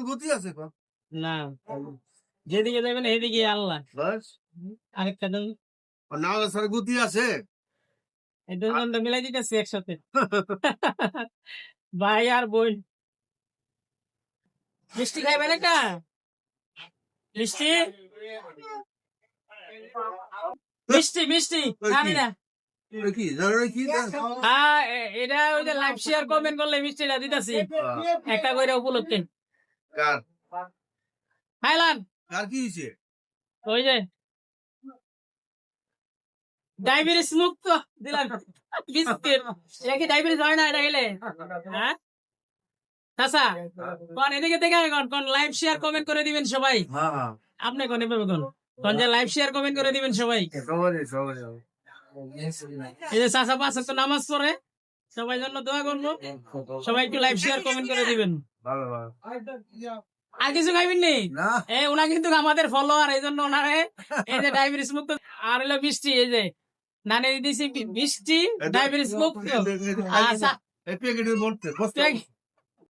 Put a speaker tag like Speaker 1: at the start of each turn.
Speaker 1: গতি আছে
Speaker 2: না, যেদিকে যাবেন সেদিকে আল্লাহ। আরেকটা দেন,
Speaker 1: না স্যার গতি আছে।
Speaker 2: এই দুজনটা মিলাই দিতেছি একসাথে। ভাই আর বোন। মিষ্টি খাইবেন একটা? মিষ্টি মিষ্টি মিষ্টি জানি না।
Speaker 1: কি
Speaker 2: হ্যাঁ, এটা ওই যে লাইভ শেয়ার কমেন্ট করলে মিষ্টিটা দিতেছি একটা করে উপলক্ষে।
Speaker 1: কার
Speaker 2: খাইলাম
Speaker 1: কার কি হয়েছে?
Speaker 2: ওই যে ডায়াবেটিস মুক্ত দিলাম বিস্কিট। এটা কি ডায়াবেটিস হয় না এটা খেলে? হ্যাঁ চাচা, কোন এদিকে থেকে কোন লাইভ শেয়ার কমেন্ট করে দিবেন সবাই।
Speaker 1: হ্যাঁ
Speaker 2: আপনি কোন এভাবে কোন যে লাইভ শেয়ার কমেন্ট করে দিবেন সবাই। এই যে চাচা 5 ওয়াক্ত নামাজ পড়ে, সবাই জন্য দোয়া করবো। সবাই একটু লাইভ শেয়ার কমেন্ট করে দিবেন। আর কিছু খাইবেন নি? ওনা কিন্তু আমাদের ফলোয়ার, এই জন্য ওনারে এই যে ডায়াবেটিস মুক্ত আর হলো মিষ্টি, এই যে নানি দিছি মিষ্টি ডায়াবেটিস মুক্ত। আচ্ছা,